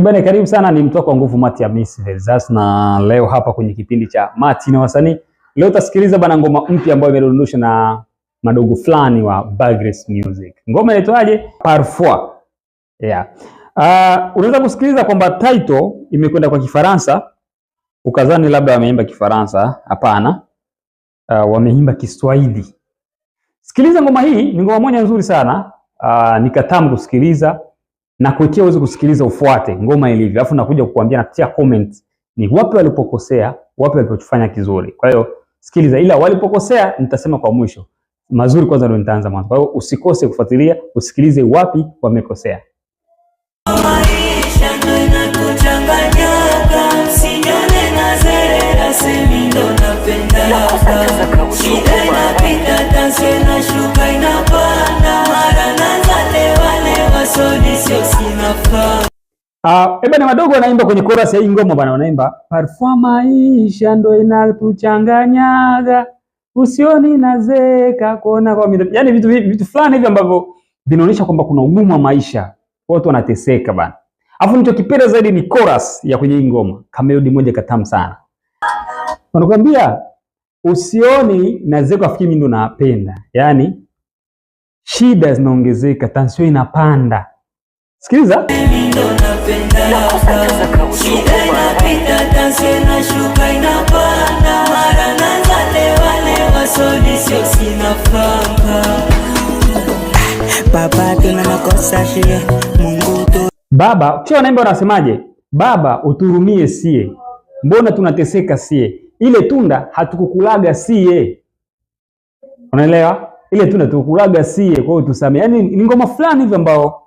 Bwana, karibu sana, ni mtoka nguvu Mati ya Miss Velzas, na leo hapa kwenye kipindi cha Mati na wasanii. Leo utasikiliza bana ngoma mpya ambayo imedondoshwa na madogo fulani wa Bagres Music. Ngoma inaitwaje? Parfois. Yeah. Unaweza kusikiliza kwamba title imekwenda kwa Kifaransa, ukazani labda wameimba Kifaransa. Hapana. Wameimba Kiswahili. Sikiliza ngoma hii, ni ngoma moja nzuri sana. Nikatamu kusikiliza na kuitia uweze kusikiliza ufuate ngoma ilivyo. Alafu nakuja kukuambia na kutia comment ni wapi walipokosea, wapi walipofanya kizuri. Kwa hiyo sikiliza, ila walipokosea nitasema kwa mwisho. Mazuri kwanza ndio nitaanza mwanzo. Kwa hiyo usikose kufuatilia, usikilize wapi wamekosea. Maisha ndo inakuchanganya, usione na zera semi ndo napenda. Shida inapita, tansi inashuka inapanda, mara nazalewa sodi sio sinafaa. Bana wadogo wanaimba kwenye chorus ya hii ngoma bana, wanaimba parfois maisha ndo inatuchanganyaga, usioni nazeka kuona kwa mimi. Yaani vitu fulani hivi ambavyo vinaonyesha kwamba kuna ugumu wa maisha, watu wanateseka bana. Alafu nilichokipenda zaidi ni chorus ya kwenye hii ngoma, kamelodi moja katamu sana. Wanakuambia usioni nazeka afikiri mimi ndo napenda. Yaani shida zinaongezeka, tension inapanda. Sikiliza. Shida inapita, tension inashuka inapanda, mara nazalewa sodi sio sinafaa. Baba tuna makosa shie, Mungu tu. Baba, kisha wanaimba wanasemaje? Baba uturumie sie. Mbona tunateseka sie? Ile tunda hatukukulaga sie. Unaelewa? Ile tunda hatukukulaga sie, kwa hiyo tusamee. Yaani ni ngoma fulani hivi ambao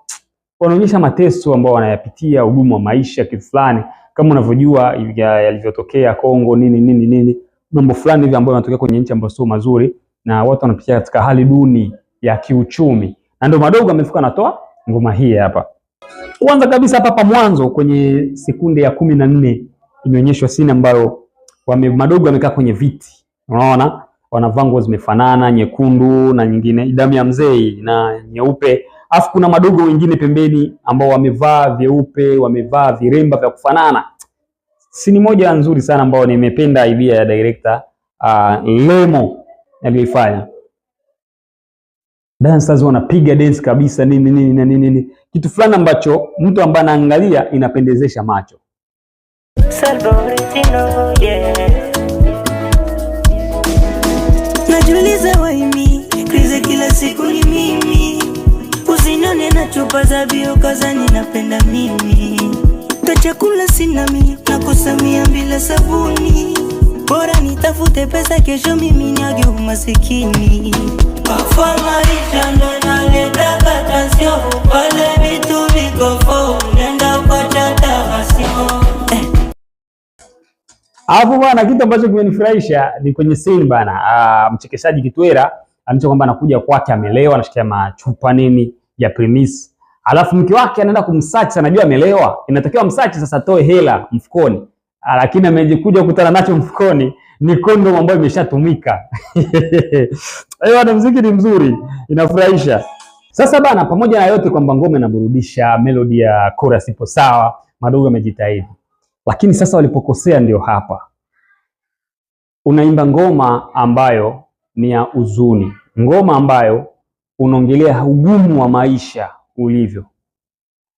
wanaonyesha mateso ambao wanayapitia, ugumu wa maisha kitu fulani, kama unavyojua yalivyotokea Kongo nini. Mambo fulani hivi ambayo yanatokea kwenye nchi ambazo sio mazuri na watu wanapitia katika hali duni ya kiuchumi. Na ndio madogo amefika natoa ngoma hii hapa. Kwanza kabisa hapa mwanzo kwenye sekunde ya 14 imeonyeshwa scene ambayo madogo wamekaa kwenye viti. Unaona? Wanavaa nguo zimefanana, nyekundu na nyingine damu ya mzee na nyeupe. Afu kuna madogo wengine pembeni ambao wamevaa vyeupe, wamevaa viremba vya kufanana. Scene moja nzuri sana ambao nimependa idea ya director Lemo aliyofanya. Dancers wanapiga dance kabisa nini. Kitu fulani ambacho mtu ambaye anaangalia inapendezesha macho. Najiuliza waimi, krize kila siku ni mimi. Usinione na chupa za bio kazani napenda mimi. Chakula sina mimi, nakosa 200 bila sabuni. Bora nitafute pesa kesho mimi niage umasikini. Kwa maisha ndo naleta katasio, pale vitu viko fo, nenda kwa chata hasio. Alafu bwana, kitu ambacho kimenifurahisha ni kwenye scene bana, mchekeshaji Kitwera anacho kwamba anakuja kwake amelewa, anashikia machupa nini ya premise. Alafu mke wake anaenda kumsearch, anajua amelewa, inatakiwa msearch sasa toe hela mfukoni. Lakini amejikuja kukutana nacho mfukoni ni kondom ambayo imeshatumika. Wana muziki ni mzuri, inafurahisha. Sasa bana, pamoja na yote kwamba ngoma inaburudisha, melody ya chorus ipo sawa, madogo amejitahidi. Lakini sasa walipokosea ndio hapa. Unaimba ngoma ambayo ni ya huzuni, ngoma ambayo unaongelea ugumu wa maisha ulivyo.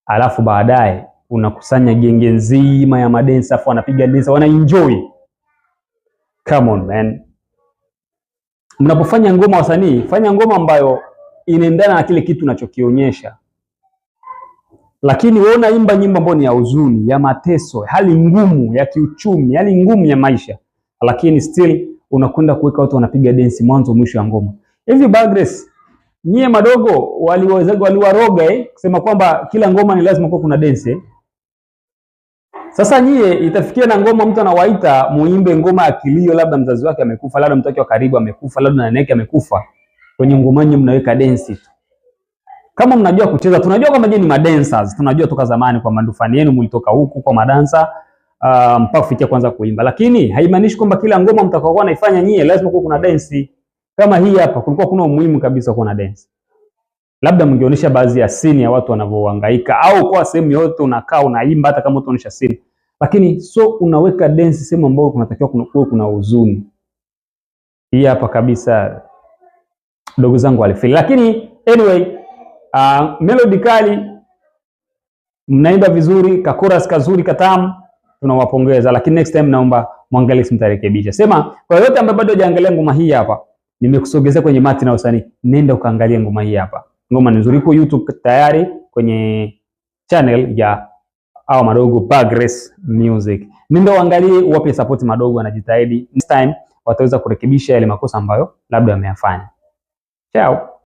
Alafu baadaye unakusanya genge nzima ya madensa, afu wanapiga densa, wana enjoy. Come on man. Mnapofanya ngoma wasanii, fanya ngoma ambayo inaendana na kile kitu unachokionyesha. Lakini wewe unaimba nyimbo ambayo ni ya huzuni, ya mateso, hali ngumu ya kiuchumi, hali ngumu ya maisha. Lakini still unakwenda kuweka watu wanapiga dance mwanzo mwisho wa ngoma. Hivi Bagres, nyie madogo waliwaroga kusema kwamba kila ngoma ni lazima kuwa kuna dance. Sasa nyie itafikia na ngoma mtu anawaita muimbe ngoma ya kilio, labda mzazi wake amekufa, labda mtu wake wa karibu amekufa, labda nani yake amekufa. Kwenye ngoma nyinyi mnaweka dance tu. Kama mnajua kucheza, tunajua kwamba nyinyi ni madancers, tunajua toka zamani kwa mandufani yenu mlitoka huku kwa madansa mpaka kufikia kwanza kuimba. Lakini haimaanishi kwamba kila ngoma mtakaokuwa naifanya nyie lazima kuwa kuna dance. Kama hii hapa kulikuwa kuna umuhimu kabisa kuwa na dance. labda mngeonyesha baadhi ya scene ya watu wanavyohangaika, au kwa sehemu yote unakaa unaimba, hata kama utaonyesha scene, lakini so unaweka dance sehemu ambayo kunatakiwa kuna huzuni. Hii hapa kabisa ndugu zangu alifeel. Lakini anyway, melody kali, mnaimba vizuri, ka chorus kazuri katamu, tunawapongeza. Lakini next time naomba muangalie simtarekebisha. Sema kwa yote ambaye bado hajaangalia ngoma hii hapa, nimekusogezea kwenye Martin na usanii, nenda ukaangalia ngoma hii hapa. Ngoma ni nzuri, iko YouTube tayari kwenye channel ya au Madogo Progress Music. Nenda uangalie, uwape support Madogo, anajitahidi. Next time wataweza kurekebisha yale makosa ambayo labda wameyafanya. Ciao.